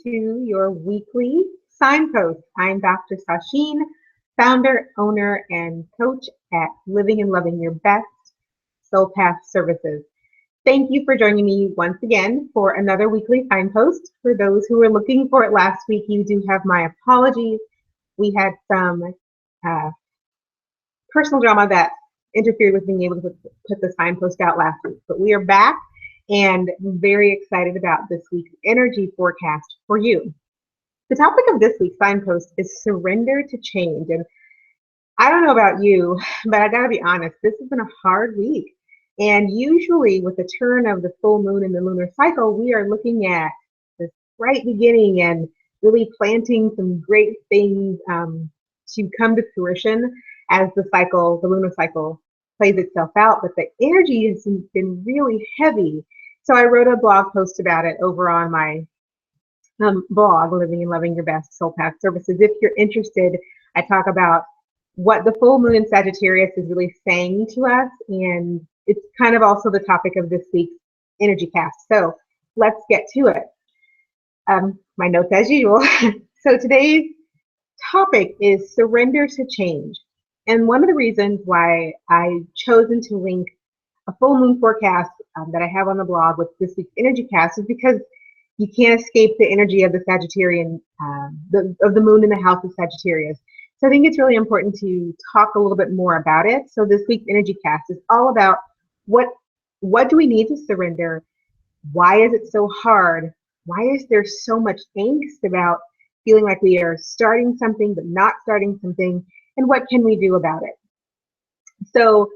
to your weekly Signpost. I'm Dr. Sasheen, founder, owner, and coach at Living and Loving Your Best Soul Path Services. Thank you for joining me once again for another weekly Signpost. For those who were looking for it last week, you do have my apologies. We had some personal drama that interfered with being able to put the Signpost out last week, but we are back and very excited about this week's energy forecast for you. The topic of this week's Signpost is surrender to change. And I don't know about you, but I gotta be honest, this has been a hard week. And usually with the turn of the full moon in the lunar cycle, we are looking at this bright beginning and really planting some great things to come to fruition as the lunar cycle plays itself out. But the energy has been really heavy. So I wrote a blog post about it over on my blog, Living and Loving Your Best Soul Path Services. If you're interested, I talk about what the full moon in Sagittarius is really saying to us, and it's kind of also the topic of this week's energy cast. So let's get to it. My notes as usual. So today's topic is surrender to change. And one of the reasons why I've chosen to link a full moon forecast that I have on the blog with this week's energy cast is because you can't escape the energy of the Sagittarian, of the moon in the house of Sagittarius. So I think it's really important to talk a little bit more about it. So this week's energy cast is all about what do we need to surrender? Why is it so hard? Why is there so much angst about feeling like we are starting something but not starting something? And what can we do about it? So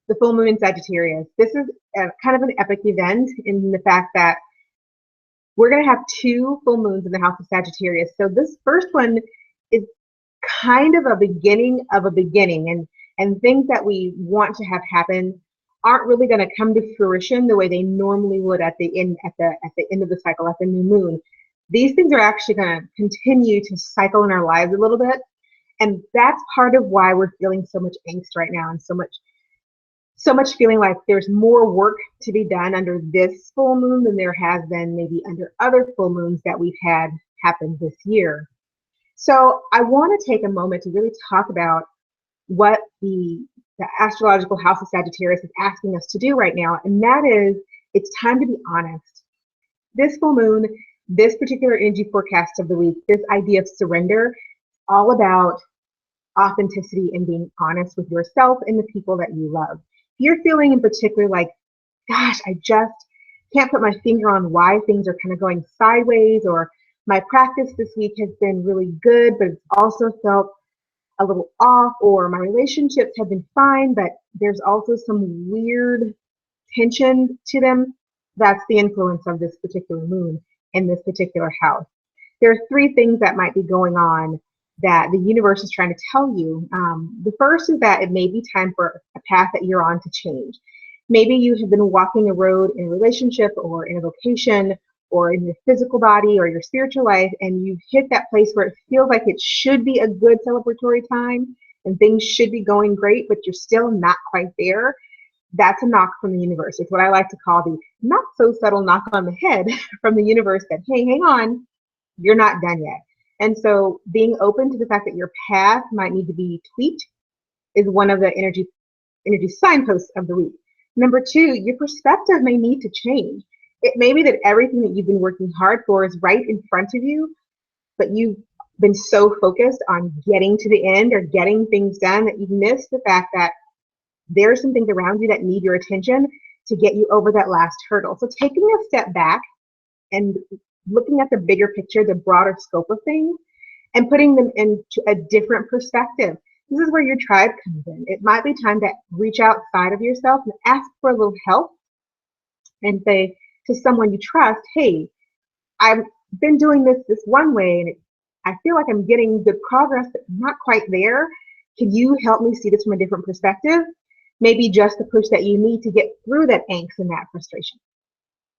the full moon in Sagittarius, this is kind of an epic event in the fact that we're going to have two full moons in the house of Sagittarius. So this first one is kind of a beginning of a beginning, and things that we want to have happen aren't really going to come to fruition the way they normally would at the end of the cycle, at the new moon. These things are actually going to continue to cycle in our lives a little bit. And that's part of why we're feeling so much angst right now, and so much feeling like there's more work to be done under this full moon than there has been maybe under other full moons that we've had happen this year. So I want to take a moment to really talk about what the astrological house of Sagittarius is asking us to do right now, and that is, it's time to be honest. This full moon, this particular energy forecast of the week, this idea of surrender, all about authenticity and being honest with yourself and the people that you love. If you're feeling in particular like, gosh, I just can't put my finger on why things are kind of going sideways, or my practice this week has been really good, but it's also felt a little off, or my relationships have been fine, but there's also some weird tension to them, that's the influence of this particular moon in this particular house. There are three things that might be going on that the universe is trying to tell you. The first is that it may be time for a path that you're on to change. Maybe you have been walking a road in a relationship or in a vocation or in your physical body or your spiritual life, and you've hit that place where it feels like it should be a good celebratory time and things should be going great, but you're still not quite there. That's a knock from the universe. It's what I like to call the not so subtle knock on the head from the universe that, hey, hang on, you're not done yet. And so being open to the fact that your path might need to be tweaked is one of the energy signposts of the week. Number two, your perspective may need to change. It may be that everything that you've been working hard for is right in front of you, but you've been so focused on getting to the end or getting things done that you've missed the fact that there are some things around you that need your attention to get you over that last hurdle. So taking a step back and looking at the bigger picture, the broader scope of things, and putting them into a different perspective. This is where your tribe comes in. It might be time to reach outside of yourself and ask for a little help and say to someone you trust, hey, I've been doing this one way, and I feel like I'm getting good progress, but not quite there. Can you help me see this from a different perspective? Maybe just the push that you need to get through that angst and that frustration.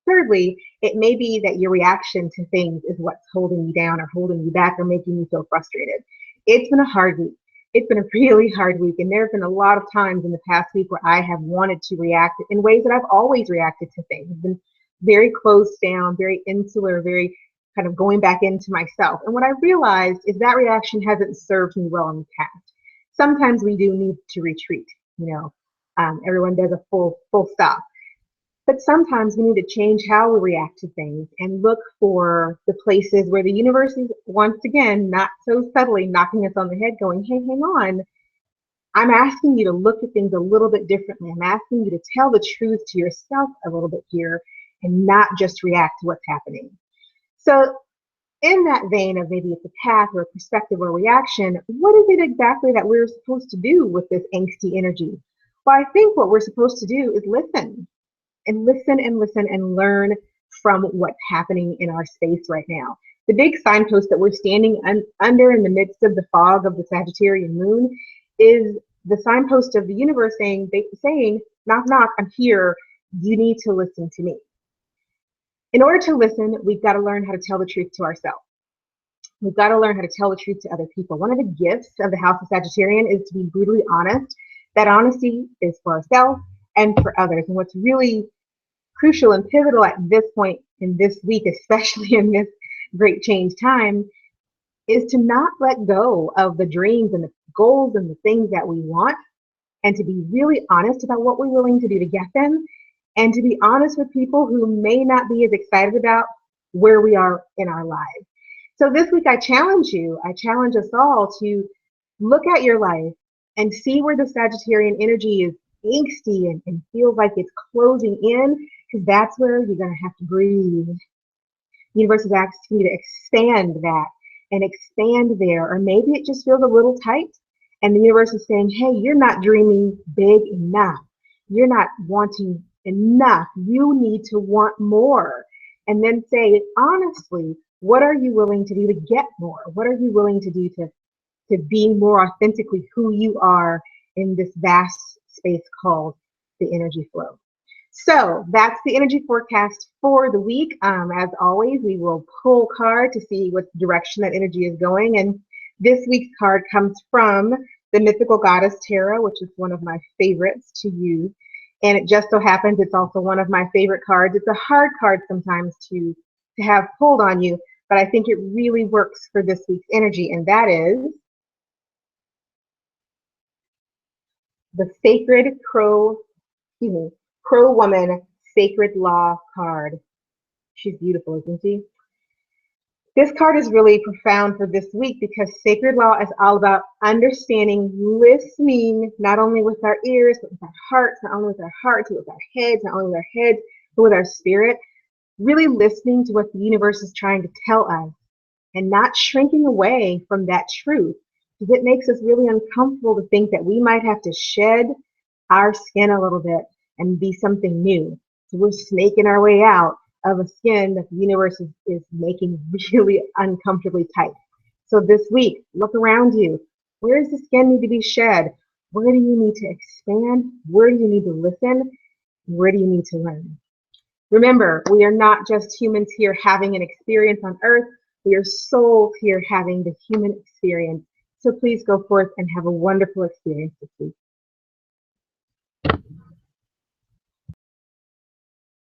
Thirdly, it may be that your reaction to things is what's holding you down or holding you back or making you feel frustrated. It's been a hard week. It's been a really hard week, and there have been a lot of times in the past week where I have wanted to react in ways that I've always reacted to things. I've been very closed down, very insular, very kind of going back into myself. And what I realized is that reaction hasn't served me well in the past. Sometimes we do need to retreat, everyone does a full stop. But sometimes we need to change how we react to things and look for the places where the universe is once again, not so subtly knocking us on the head going, hey, hang on. I'm asking you to look at things a little bit differently. I'm asking you to tell the truth to yourself a little bit here and not just react to what's happening. So in that vein of maybe it's a path or a perspective or a reaction, what is it exactly that we're supposed to do with this angsty energy? Well, I think what we're supposed to do is listen and listen and listen and learn from what's happening in our space right now. The big signpost that we're standing under in the midst of the fog of the Sagittarian moon is the signpost of the universe saying, knock, knock, I'm here. You need to listen to me. In order to listen, we've got to learn how to tell the truth to ourselves. We've got to learn how to tell the truth to other people. One of the gifts of the House of Sagittarian is to be brutally honest. That honesty is for ourselves and for others. And what's really crucial and pivotal at this point in this week, especially in this great change time, is to not let go of the dreams and the goals and the things that we want, and to be really honest about what we're willing to do to get them, and to be honest with people who may not be as excited about where we are in our lives. So this week I challenge us all to look at your life and see where the Sagittarian energy is angsty and feels like it's closing in, because that's where you're going to have to breathe. The universe is asking you to expand that and expand there, or maybe it just feels a little tight and the universe is saying, hey, you're not dreaming big enough. You're not wanting enough. You need to want more. And then say, honestly, what are you willing to do to get more? What are you willing to do to be more authentically who you are in this vast space called the energy flow? So that's the energy forecast for the week. As always, we will pull a card to see what direction that energy is going. And this week's card comes from the Mythical Goddess Tarot, which is one of my favorites to use. And it just so happens it's also one of my favorite cards. It's a hard card sometimes to have pulled on you, but I think it really works for this week's energy. And that is the Sacred Crow Woman Sacred Law card. She's beautiful, isn't she? This card is really profound for this week because Sacred Law is all about understanding, listening, not only with our ears, but with our hearts, not only with our hearts, but with our heads, not only with our heads, but with our spirit. Really listening to what the universe is trying to tell us and not shrinking away from that truth, because it makes us really uncomfortable to think that we might have to shed our skin a little bit and be something new. So we're snaking our way out of a skin that the universe is making really uncomfortably tight. So this week, look around you. Where does the skin need to be shed? Where do you need to expand? Where do you need to listen? Where do you need to learn? Remember, we are not just humans here having an experience on earth. We are souls here having the human experience. So please go forth and have a wonderful experience this week.